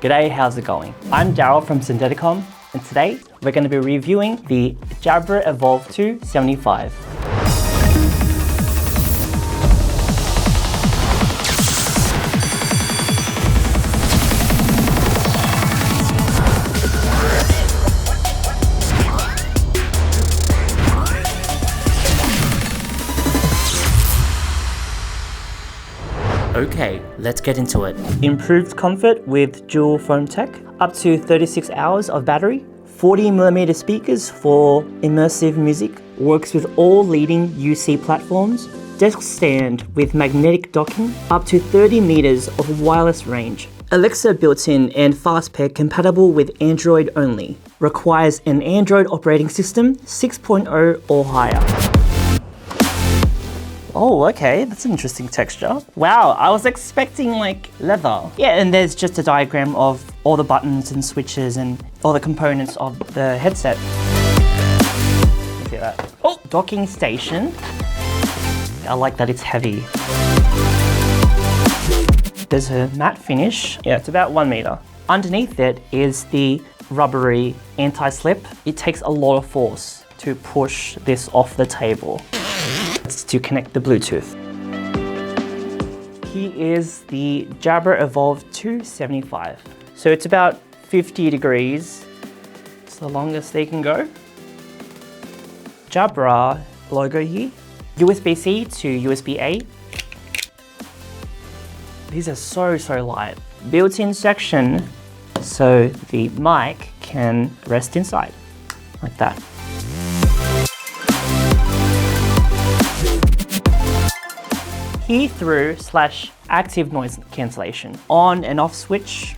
G'day, how's it going? I'm Daryl from Syntheticom, and today we're going to be reviewing the Jabra Evolve 2 75. Okay, let's get into it. Improved comfort with dual foam tech, up to 36 hours of battery, 40mm speakers for immersive music, works with all leading UC platforms, desk stand with magnetic docking, up to 30 meters of wireless range, Alexa built-in and fast pair compatible with Android only, requires an Android operating system 6.0 or higher. Oh, okay, that's an interesting texture. Wow, I was expecting like leather. Yeah, and there's just a diagram of all the buttons and switches and all the components of the headset. Look at that. Oh, docking station. I like that it's heavy. There's a matte finish. Yeah, it's about 1 meter. Underneath it is the rubbery anti-slip. It takes a lot of force to push this off the table. To connect the Bluetooth. Here is the Jabra Evolve 2 75. So it's about 50 degrees. It's the longest they can go. Jabra logo here. USB-C to USB-A. These are so light. Built-in section so the mic can rest inside, like that. Hear-through / active noise cancellation. On and off switch.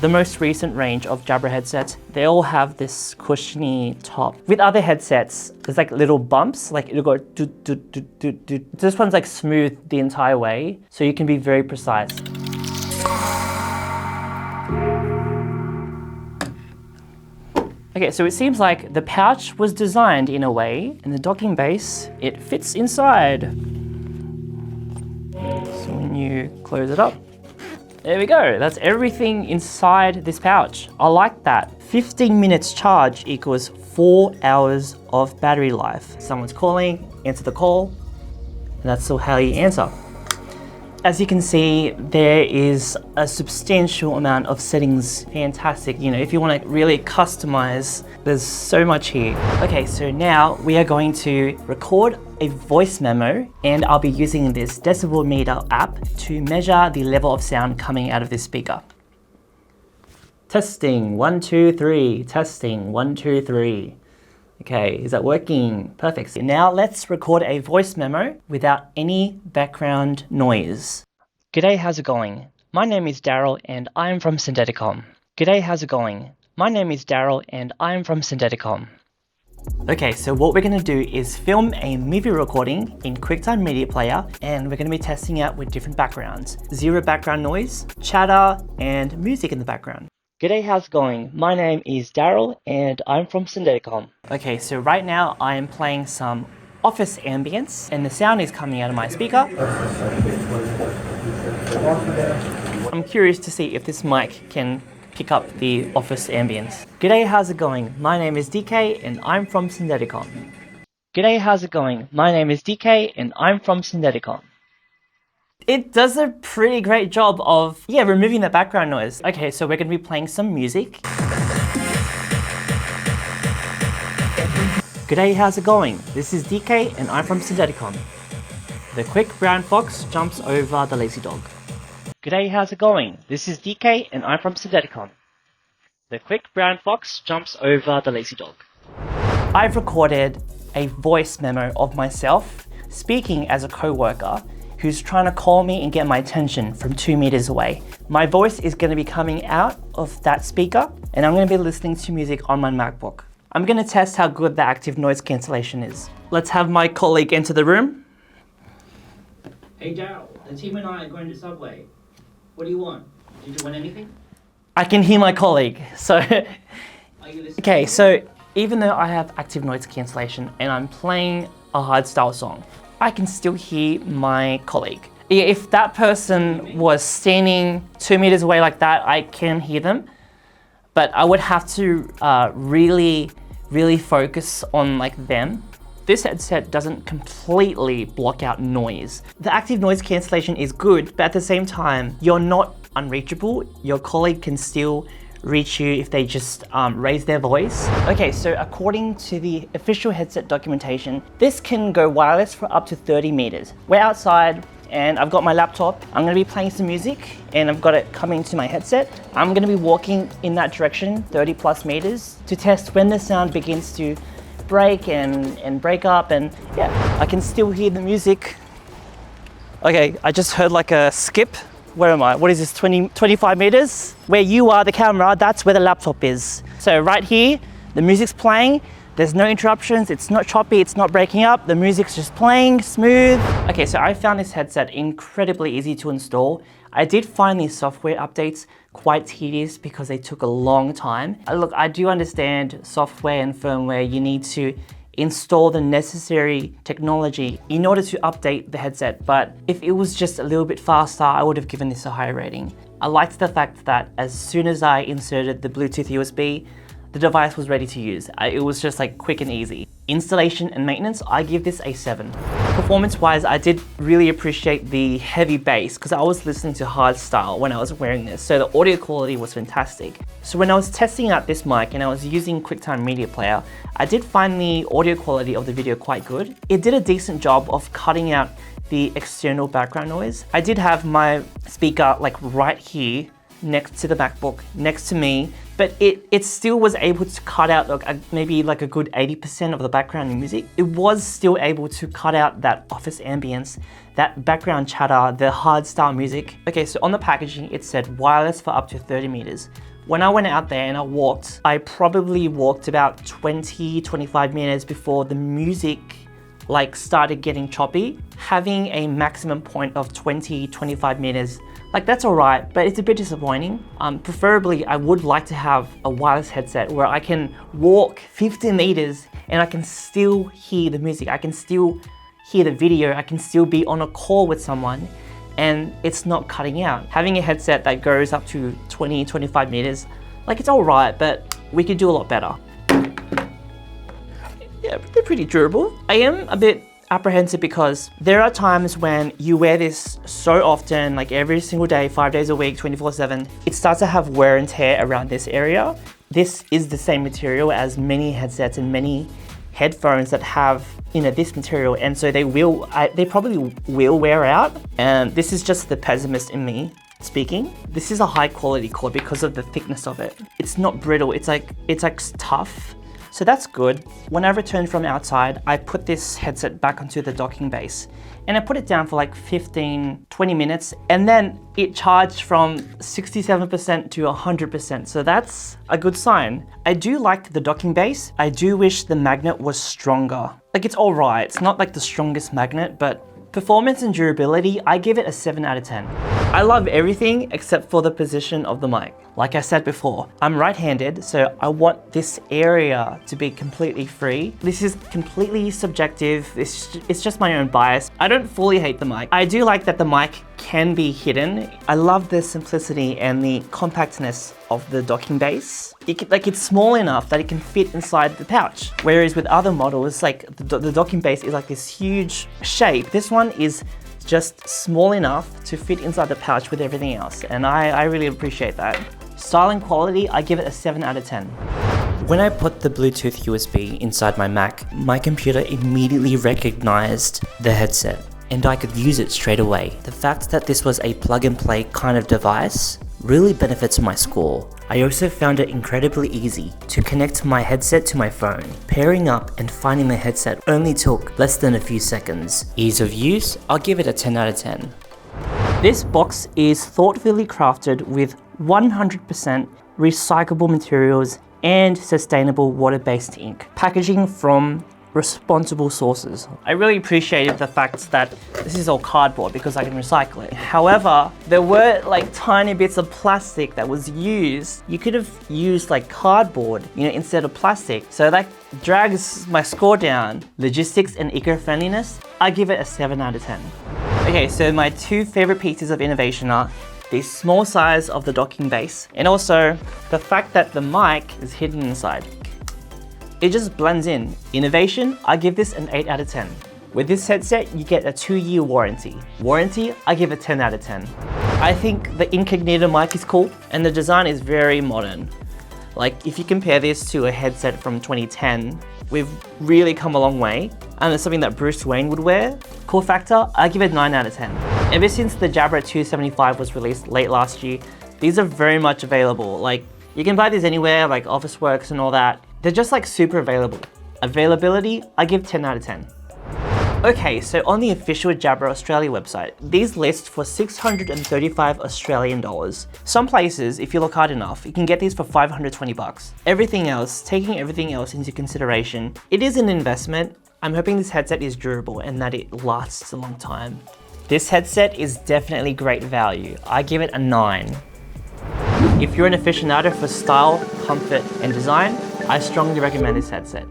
The most recent range of Jabra headsets, they all have this cushiony top. With other headsets, there's like little bumps, like it'll go do do do do do. This one's like smooth the entire way, so you can be very precise. Okay, so it seems like the pouch was designed in a way, and the docking base, it fits inside. So when you close it up, there we go. That's everything inside this pouch. I like that. 15 minutes charge equals 4 hours of battery life. Someone's calling, answer the call, and that's how you answer. As you can see, there is a substantial amount of settings. Fantastic. You know, if you want to really customize, there's so much here. Okay, so now we are going to record a voice memo, and I'll be using this decibel meter app to measure the level of sound coming out of this speaker. Testing, 1, 2, 3. Testing, 1, 2, 3. Okay, is that working? Perfect. So now let's record a voice memo without any background noise. G'day, how's it going? My name is Daryl and I'm from Syntheticom. G'day, how's it going? My name is Daryl and I'm from Syntheticom. Okay, so what we're going to do is film a movie recording in QuickTime Media Player, and we're going to be testing out with different backgrounds. 0 background noise, chatter, and music in the background. G'day, how's it going? My name is Daryl and I'm from Syntheticom. Okay, so right now I am playing some office ambience and the sound is coming out of my speaker. I'm curious to see if this mic can pick up the office ambience. G'day, how's it going? My name is DK and I'm from Syntheticom. G'day, how's it going? My name is DK and I'm from Syntheticom. It does a pretty great job of, removing the background noise. Okay, so we're going to be playing some music. G'day, how's it going? This is DK and I'm from Syntheticom. The quick brown fox jumps over the lazy dog. G'day, how's it going? This is DK and I'm from Syntheticom. The quick brown fox jumps over the lazy dog. I've recorded a voice memo of myself speaking as a co-worker who's trying to call me and get my attention from 2 meters away. My voice is going to be coming out of that speaker, and I'm going to be listening to music on my MacBook. I'm going to test how good the active noise cancellation is. Let's have my colleague enter the room. Hey Daryl, the team and I are going to Subway. What do you want? Did you want anything? I can hear my colleague, so... Are you listening? Okay, so even though I have active noise cancellation and I'm playing a hardstyle song, I can still hear my colleague. If that person was standing 2 meters away like that, I can hear them, but I would have to really focus on like them. This headset doesn't completely block out noise. The active noise cancellation is good, but at the same time, you're not unreachable. Your colleague can still reach you if they just raise their voice. Okay, so according to the official headset documentation, this can go wireless for up to 30 meters. We're outside and I've got my laptop. I'm gonna be playing some music and I've got it coming to my headset. I'm gonna be walking in that direction, 30 plus meters, to test when the sound begins to break and break up, and yeah, I can still hear the music. Okay, I just heard like a skip. Where am I? What is this, 25 meters? Where you are, the camera, that's where the laptop is. So right here, the music's playing. There's no interruptions, it's not choppy, it's not breaking up. The music's just playing smooth. Okay, so I found this headset incredibly easy to install. I did find these software updates quite tedious because they took a long time. Look, I do understand software and firmware, you need to install the necessary technology in order to update the headset, but if it was just a little bit faster, I would have given this a higher rating. I liked the fact that as soon as I inserted the Bluetooth USB, the device was ready to use. It was just like quick and easy. Installation and maintenance, I give this a 7. Performance-wise, I did really appreciate the heavy bass because I was listening to hardstyle when I was wearing this, so the audio quality was fantastic. So when I was testing out this mic and I was using QuickTime Media Player, I did find the audio quality of the video quite good. It did a decent job of cutting out the external background noise. I did have my speaker like right here next to the MacBook, next to me, but it still was able to cut out maybe like a good 80% of the background music. It was still able to cut out that office ambience, that background chatter, the hardstyle music. Okay, so on the packaging, it said wireless for up to 30 meters. When I went out there and I walked, I probably walked about 20-25 minutes before the music like started getting choppy. Having a maximum point of 20-25 meters, like that's all right, but it's a bit disappointing. Preferably, I would like to have a wireless headset where I can walk 50 meters and I can still hear the music. I can still hear the video. I can still be on a call with someone and it's not cutting out. Having a headset that goes up to 20-25 meters, like it's all right, but we could do a lot better. Yeah, they're pretty durable. I am a bit apprehensive because there are times when you wear this so often, like every single day, 5 days a week, 24/7, it starts to have wear and tear around this area. This is the same material as many headsets and many headphones that have, you know, this material, and so they probably will wear out. And this is just the pessimist in me speaking. This is a high quality cord because of the thickness of it. It's not brittle, it's like tough. So that's good. When I returned from outside, I put this headset back onto the docking base and I put it down for like 15-20 minutes, and then it charged from 67% to 100%. So that's a good sign. I do like the docking base. I do wish the magnet was stronger. Like it's all right. It's not like the strongest magnet, but performance and durability, I give it a 7 out of 10. I love everything except for the position of the mic. Like I said before, I'm right-handed, so I want this area to be completely free. This is completely subjective. It's just my own bias. I don't fully hate the mic. I do like that the mic can be hidden. I love the simplicity and the compactness of the docking base. It's small enough that it can fit inside the pouch. Whereas with other models, like the docking base is like this huge shape. This one is just small enough to fit inside the pouch with everything else. And I really appreciate that. Style and quality, I give it a 7 out of 10. When I put the Bluetooth USB inside my Mac, my computer immediately recognized the headset and I could use it straight away. The fact that this was a plug and play kind of device really benefits my score. I also found it incredibly easy to connect my headset to my phone. Pairing up and finding the headset only took less than a few seconds. Ease of use, I'll give it a 10 out of 10. This box is thoughtfully crafted with 100% recyclable materials and sustainable water-based ink. Packaging from responsible sources. I really appreciated the fact that this is all cardboard because I can recycle it. However, there were like tiny bits of plastic that was used. You could have used like cardboard, instead of plastic. So that drags my score down. Logistics and eco-friendliness, I give it a 7 out of 10. Okay, so my two favorite pieces of innovation are the small size of the docking base and also the fact that the mic is hidden inside. It just blends in. Innovation, I give this an 8 out of 10. With this headset, you get a 2-year warranty. Warranty, I give it 10 out of 10. I think the Incognito mic is cool and the design is very modern. Like if you compare this to a headset from 2010, we've really come a long way and it's something that Bruce Wayne would wear. Cool factor, I give it 9 out of 10. Ever since the Jabra 275 was released late last year, these are very much available. Like you can buy these anywhere, like Officeworks and all that. They're just like super available. Availability, I give 10 out of 10. Okay, so on the official Jabra Australia website, these list for 635 Australian dollars. Some places, if you look hard enough, you can get these for 520 bucks. Everything else, taking everything else into consideration, it is an investment. I'm hoping this headset is durable and that it lasts a long time. This headset is definitely great value. I give it a 9. If you're an aficionado for style, comfort, and design, I strongly recommend this headset.